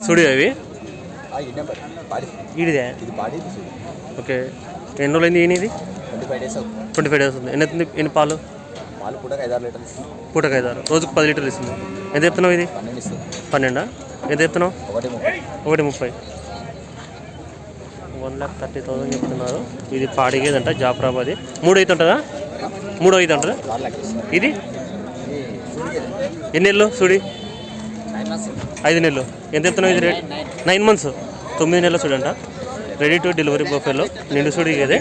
సుడి అవి ఇదిదే ఓకే. ఎన్ని రోజులు అయింది ఈయనది? 25 డేస్ ఉంది. ఎన్ని పాలు? పూటకు 5-6, రోజుకు 10 లీటర్లు ఇస్తుంది. ఎంత చెప్తున్నావు ఇది? 12. ఎంత చెప్తున్నావు? 1.30. 1,30,000 చెప్తున్నారు. ఇది పాడిగేదంట, జాఫరాబాద్. 3 అవుతుంటుందా? 3 అవుతుంటుందా? ఇది ఎన్ని నెలలు సుడి? 5 నెలలు. ఎంత చెప్తున్నావు ఇది రేట్? 9 months, 9 నెలల సుడి అంట. రెడీ టు డెలివరీ బొఫెలో నిండు సుడి ఇదే.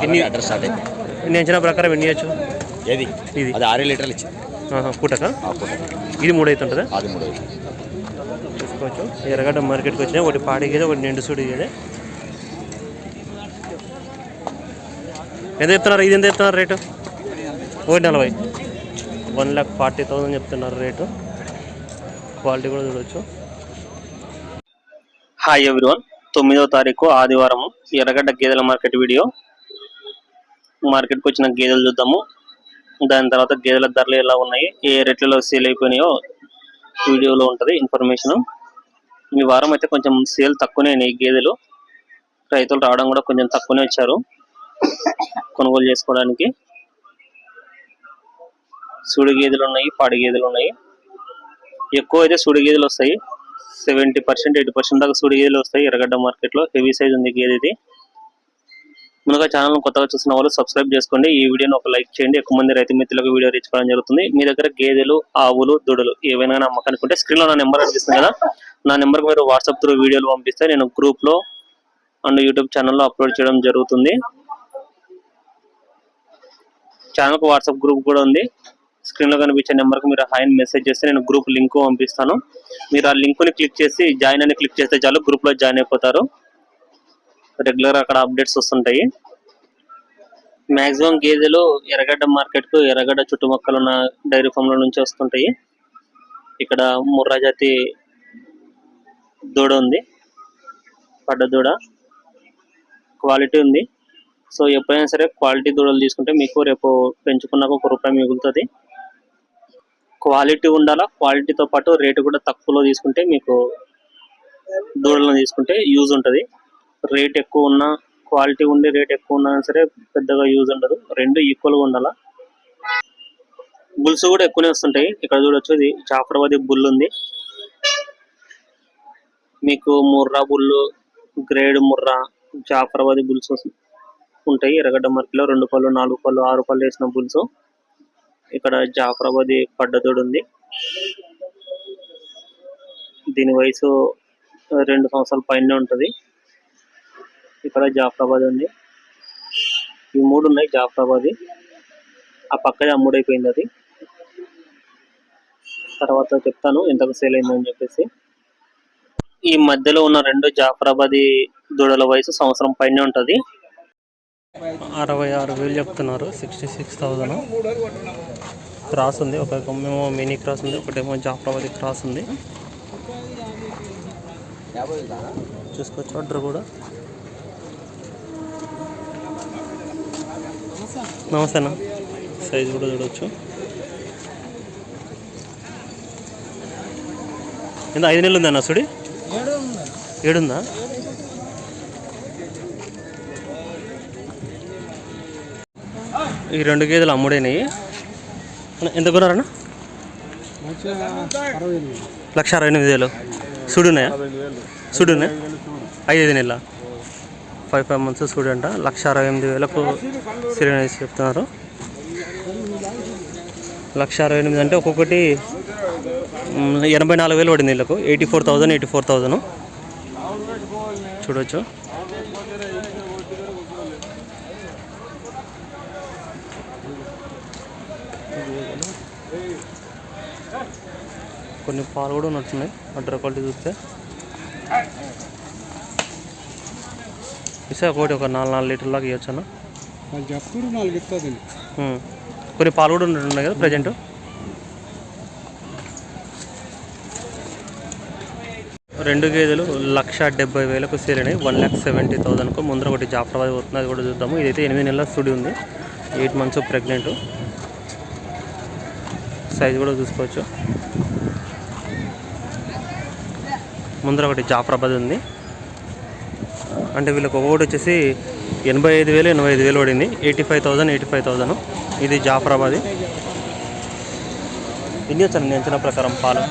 ఎన్ని అంచనా ప్రకారం ఎన్ని ఇవ్వచ్చు? ఇది 6 లీటర్లు ఇచ్చింది పూటక. ఇది 3 అవుతుంటుందా? చూసుకోవచ్చు. ఎర్రగడ్డ మార్కెట్కి వచ్చినాయి. ఒకటి పాడి గేదె, ఒకటి నిండు సుడి గేదె. ఎంత చెప్తున్నారు? ఇది ఎంత చెప్తున్నారు రేటు? 1.40. 1,40,000 చెప్తున్నారు రేటు. క్వాలిటీ కూడా చూడవచ్చు. హాయ్ ఎవ్రీవన్, 9వ తారీఖు ఆదివారం ఎర్రగడ్డ గేదెల మార్కెట్ వీడియో. మార్కెట్కి వచ్చిన గేదెలు చూద్దాము. దాని తర్వాత గేదెల ధరలు ఎలా ఉన్నాయి, ఏ రేట్లలో సేల్ అయిపోయినాయో వీడియోలో ఉంటుంది ఇన్ఫర్మేషన్. ఈ వారం అయితే కొంచెం సేల్ తక్కువనే అయినాయి గేదెలు. రైతులు రావడం కూడా కొంచెం తక్కువనే వచ్చారు కొనుగోలు చేసుకోవడానికి. సూడి గేదెలు ఉన్నాయి, పాడి గేదెలు ఉన్నాయి. ఎక్కువ అయితే సూడి గేదెలు వస్తాయి. 70% 80% దాకా సూడి గేదెలు వస్తాయి ఎర్రగడ్డ మార్కెట్లో. హెవీ సైజ్ ఉంది గేదె ఇది. ముందుగా ఛానల్ కొత్తగా చూసిన వాళ్ళు సబ్స్క్రైబ్ చేసుకోండి. ఈ వీడియోని ఒక లైక్ చేయండి. ఎక్కువ మంది రైతు మిత్రులకు వీడియో రీచ్ కావడం జరుగుతుంది. మీ దగ్గర గేదెలు, ఆవులు, దూడలు ఏవైనా అమ్మకానికి ఉంటే స్క్రీన్లో నా నెంబర్ అనిపిస్తుంది కదా, నా నెంబర్కి మీరు వాట్సాప్ త్రూ వీడియోలు పంపిస్తే నేను గ్రూప్లో అండ్ యూట్యూబ్ ఛానల్లో అప్లోడ్ చేయడం జరుగుతుంది. ఛానల్కు వాట్సాప్ గ్రూప్ కూడా ఉంది. స్క్రీన్లో కనిపించే నెంబర్కి మీరు హాయ్ మెసేజ్ చేస్తే నేను గ్రూప్ లింక్ పంపిస్తాను. మీరు ఆ లింక్ని క్లిక్ చేసి జాయిన్ అని క్లిక్ చేస్తే చాలు, గ్రూప్లో జాయిన్ అయిపోతారు. రెగ్యులర్ అక్కడ అప్డేట్స్ వస్తుంటాయి. మ్యాక్సిమం గేదెలు ఎర్రగడ్డ మార్కెట్కు ఎర్రగడ్డ చుట్టుపక్కల ఉన్న డైరీ ఫామ్ల నుంచి వస్తుంటాయి. ఇక్కడ ముర్రా జాతి దూడ ఉంది, పడ్డ దూడ, క్వాలిటీ ఉంది. సో ఎప్పుడైనా సరే క్వాలిటీ దూడలు తీసుకుంటే మీకు రేపు పెంచుకున్నాక ₹1 మిగులుతుంది. క్వాలిటీ ఉండాలా, క్వాలిటీతో పాటు రేటు కూడా తక్కువలో తీసుకుంటే మీకు దూడలను తీసుకుంటే యూజ్ ఉంటుంది. రేట్ ఎక్కువ ఉన్నా, క్వాలిటీ ఉండి రేట్ ఎక్కువ ఉన్నా సరే పెద్దగా యూజ్ ఉండదు. రెండు ఈక్వల్గా ఉండాలా. బుల్స్ కూడా ఎక్కువనే వస్తుంటాయి. ఇక్కడ చూడొచ్చు, ఇది జాఫరాబాద్ బుల్ ఉంది. మీకు ముర్రా బుల్లు, గ్రేడ్ ముర్రా, జాఫరాబాద్ బుల్స్ ఉంటాయి ఎర్రగడ్డ మార్కెట్లో. 2 పళ్ళు, 4 పళ్ళు, 6 పళ్ళు వేసిన బుల్స్. ఇక్కడ జాఫరాబాద్ పడ్డదోడు ఉంది. దీని వయసు 2 సంవత్సరాల పైన ఉంటుంది. ఇక్కడ జాఫరాబాద్ ఉంది. ఈ 3 ఉన్నాయి జాఫరాబాద్. ఆ పక్కనే అమ్ముడైపోయింది. అది తర్వాత చెప్తాను ఎంతకు సేల్ అయిందని చెప్పేసి. ఈ మధ్యలో ఉన్న 2 జాఫరాబాద్ దూడల వయసు సంవత్సరం పైన ఉంటుంది. 66,000 చెప్తున్నారు. 66,000. క్రాస్ ఉంది, ఒకటేమో మినీ క్రాస్ ఉంది, ఒకటేమో జాఫరాబాద్ క్రాస్ ఉంది. చూసుకోవచ్చు ఆర్డర్ కూడా. నమస్తే అన్న. సైజు కూడా చూడవచ్చు. ఎంత 5 నెలలు ఉందన్న సుడి? 7 ఉందా? ఈ 2 గేదెలు అమ్ముడైనాయి. ఎంత కొన్నారన్న? 1,68,000. సుడి ఉన్నాయా? సుడి ఉన్నాయా? 5 నెలల 5 months సుడి అంట. 1,68,000కు సిరీస్ చెప్తున్నారు. 1,68,000 అంటే ఒక్కొక్కటి 84,000 పడింది వీళ్ళకు. 84,000 చూడవచ్చు. కొన్ని పాలు కూడా ఉన్నట్టున్నాయి అడ్డర్ క్వాలిటీ చూస్తే. ఇసా ఒకటి ఒక 4 లీటర్ల దాకా ఇవ్వచ్చు అన్న. కొన్ని పాలు కూడా ఉంటున్నాయి కదా ప్రజెంట్. రెండు గేదెలు 1,70,000కు సేల్ అయినాయి. 1,70,000కు. ముందర ఒకటి జాఫరాబాద్ పోతుంది, అది కూడా చూద్దాము. ఇదైతే 8 నెలల సుడి ఉంది, 8 months ప్రెగ్నెంట్. సైజు కూడా చూసుకోవచ్చు. ముందర ఒకటి జాఫ్రాబాద్ ఉంది. అంటే వీళ్ళకి ఒక్కొక్కటి వచ్చేసి 85,000 85,000 పడింది. 85,000 ఇది జాఫ్రాబాద్. ఎన్ని వచ్చాను నేను అంచనా ప్రకారం పాలు?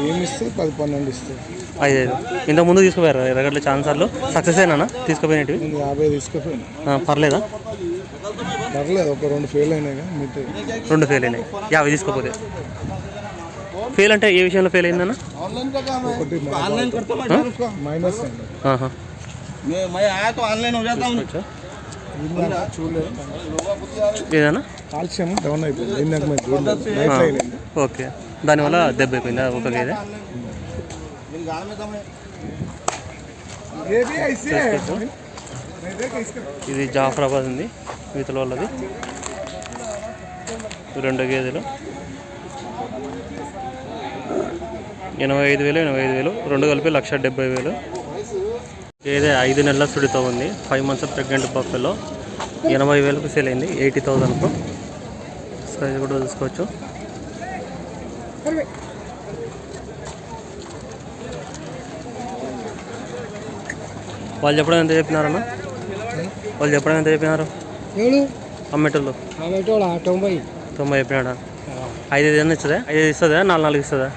ఏమి ఇస్తే 10-12 ఇస్తాయి. 5 ఇంతకు ముందు తీసుకుపోయారు ఎర్రగడ్డలు ఛాన్సార్లు సక్సెస్ అయినా తీసుకుపోయినవి? 50 తీసుకుపోయినా. పర్లేదా? పర్లేదు, ఒక 2 ఫెయిల్ అయినాయి. మిగతా 2 ఫెయిల్ అయినాయి. 50 తీసుకోపోతే ఫెయిల్ అంటే ఏ విషయంలో ఫెయిల్ అయిందన్న? ఒకటి మైనస్ అయింది. ఏదన్నా కాల్షియం డౌన్ అయిపోయింది. ఓకే, దానివల్ల దెబ్బ అయిపోయిందా ఒక గేదె? ఇది జాఫ్రాబాద్ ఉంది వీతుల వాళ్ళది. 2 గేదెలు 85,000 2 కలిపి 1,70,000. గేదె 5 నెలల సుడితో ఉంది. 5 months ప్రెగ్నెంట్ బఫెలో 80,000కు సేల్ అయింది. 80,000కు. సైజ్ కూడా చూసుకోవచ్చు. వాళ్ళు చెప్పడం ఎంత చెప్పినారన్న? వాళ్ళు చెప్పడం ఎంత చెప్పినారు అమ్మేటోళ్ళు? 90 చెప్పినాడా? 5 ఏదైనా ఇస్తుందా? 5 ఇస్తుందా? 4 ఇస్తుందా?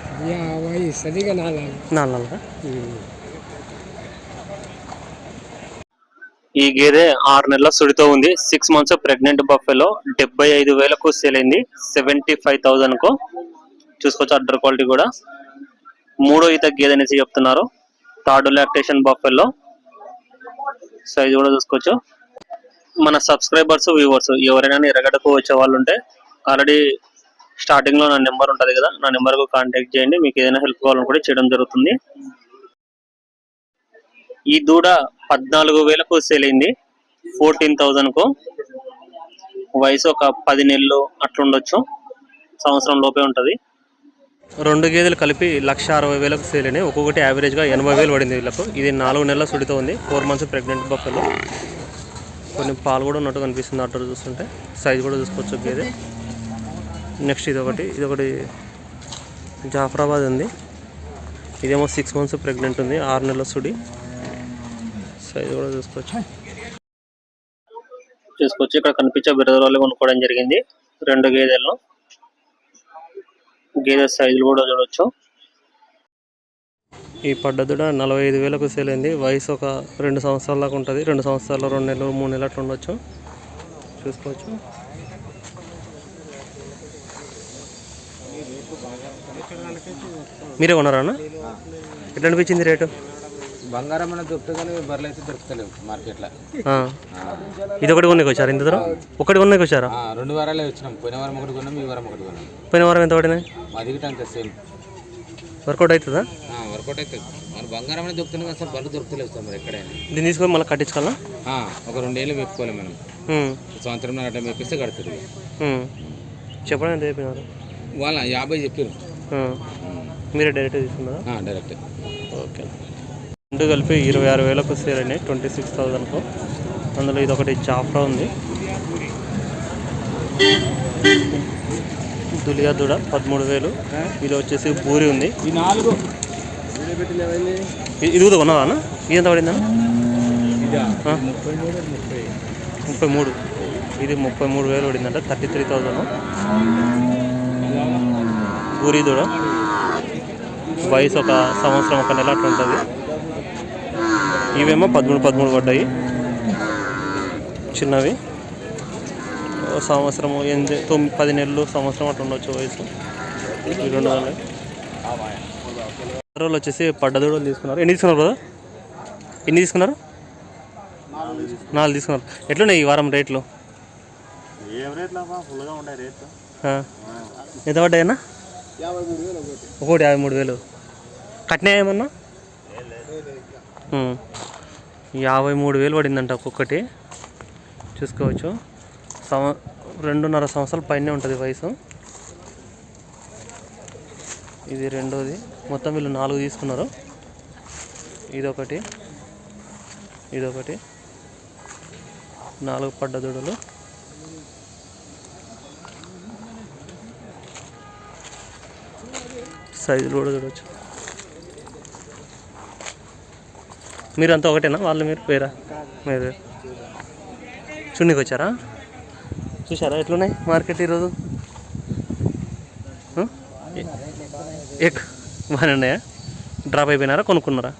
4. ఈ గేదె 6 నెలల సుడితో ఉంది. 6 months ప్రెగ్నెంట్ బఫెలో 75,000కు సేల్ అయింది. 75,000కు. చూసుకోవచ్చు అడ్డర్ క్వాలిటీ కూడా. 3వ ఈత గేదె అనేసి చెప్తున్నారు. 3rd lactation buffalo. సైజ్ కూడా చూసుకోవచ్చు. మన సబ్స్క్రైబర్స్ వ్యూవర్స్ ఎవరైనా ఎర్రగడ్డకు వచ్చే వాళ్ళు ఉంటే ఆల్రెడీ స్టార్టింగ్ లో నా నెంబర్ ఉంటుంది కదా, నా నెంబర్ కు కాంటాక్ట్ చేయండి. మీకు ఏదైనా హెల్ప్ కావాలని కూడా చేయడం జరుగుతుంది. ఈ దూడ 14,000కు సేల్ అయింది. 14,000కు. వయసు ఒక 10 నెలలు అట్లుండొచ్చు, సంవత్సరం లోపే ఉంటుంది. 2 గేదెలు కలిపి 1,60,000కు సేల్ అయినాయి. ఒక్కొక్కటి యావరేజ్గా 80,000 పడింది వీళ్ళకు. ఇది 4 నెలల సుడితో ఉంది. 4 months ప్రెగ్నెంట్ బఫెలో. కొన్ని పాలు కూడా ఉన్నట్టు కనిపిస్తుంది అట్టర్ చూస్తుంటే. సైజ్ కూడా చూసుకోవచ్చు గేదె. నెక్స్ట్ ఇదొకటి జాఫ్రాబాద్ ఉంది. ఇదేమో 6 months ప్రెగ్నెంట్ ఉంది. 6 నెలల సుడి. సైజ్ కూడా చూసుకోవచ్చు. ఇక్కడ కనిపించే బిరదరోళ్ళు కొనుక్కోవడం జరిగింది 2 గేదెలను. గేదె సైజులు కూడా చూడవచ్చు. ఈ పడ్డదుడ 45,000కు సేల్ అయింది. వయసు ఒక 2 సంవత్సరాల దాకా ఉంటుంది. 2 సంవత్సరాలు 2 నెలలు 3 నెలలు అట్లా ఉండొచ్చు. చూసుకోవచ్చు. మీరే కొన్నారా అన్న? ఎట్లా అనిపించింది రేటు? బంగారం అనేది దొరుకుతుంది కానీ బర్రెలు అయితే దొరుకుతలేవు మార్కెట్లో. ఇది ఒకటి కొన్నాకి వచ్చారు? ఇంత దూరం ఒకటి కొన్నాకి వచ్చారా? 2 వారాలే వచ్చినాం. పోయిన వారం ఒకటి కొన్నాం, ఈ వారం ఒకటి కొన్నాం. పోయిన వారం ఎంత పడినాయి? అది గిట్ట అంతే సేమ్. వర్కౌట్ అవుతుందా? వర్కౌట్ అవుతుంది. మన బంగారం అనేది దొరుకుతుంది కానీ సార్ బర్రెలు దొరుకుతలేవు సార్. మరి ఎక్కడైనా దీన్ని తీసుకొని మళ్ళీ కట్టించుకోవాలా? ఒక 2 ఏళ్ళు మెప్పుకోవాలి మనం. సంవత్సరం అట్లా మెప్పిస్తే కడుతుంది. చెప్పడం ఎంత చెప్పినారు? వాళ్ళ 50 చెప్పారు. మీరే డైరెక్ట్ తీసుకున్నారా? డైరెక్ట్. ఓకే. 2 కలిపి 26,000కు సేల్ అయినాయి. 26,000కు. అందులో ఇది ఒకటి జాఫ్రా ఉంది. దులియా దూడ 13,000. ఇది వచ్చేసి పూరి ఉంది. ఇది కూడా కొన్నావా అన్న? ఇది ఎంత పడిందన్న? 33. ఇది 33,000 పడిందంట. 33,000. పూరి దూడ. వయసు ఒక సంవత్సరం 1 నెల అట్లా ఉంటుంది. ఇవేమో 13 పడ్డాయి. చిన్నవి. సంవత్సరము 10 నెలలు సంవత్సరం అట్లా ఉండొచ్చు వయసు. ఈ 2 రోజులు వచ్చేసి పడ్డదూడలు తీసుకున్నారు. ఎన్ని తీసుకున్నారు కదా? ఎన్ని తీసుకున్నారు? 4 తీసుకున్నారు. ఎట్లున్నాయి ఈ వారం రేట్లు? ఎంత పడ్డాయన్నా? ఒకటి 53,000. కట్టినా ఏమన్నా? 53,000 పడిందంట ఒక్కొక్కటి. చూసుకోవచ్చు. 2.5 సంవత్సరాల పైనే ఉంటుంది వయసు. ఇది రెండోది. మొత్తం వీళ్ళు 4 తీసుకున్నారు. ఇదొకటి 4 పడ్డ దూడలు. సైజులు కూడా చూడవచ్చు. మీరంతా ఒకటేనా వాళ్ళు మీరు వేరా మీరు చున్నీకి వచ్చారా? చూసారా ఎట్లున్నాయి మార్కెట్ ఈరోజు? బాగానే ఉన్నాయా? డ్రాప్ అయిపోయినారా కొనుక్కున్నారా?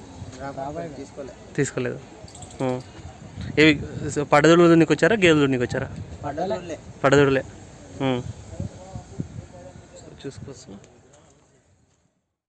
తీసుకోలేదు. ఏవి పడదొడులు దున్నికి వచ్చారా గేదెలు దున్నికి వచ్చారా? పడదొడులే చూసుకోవచ్చు.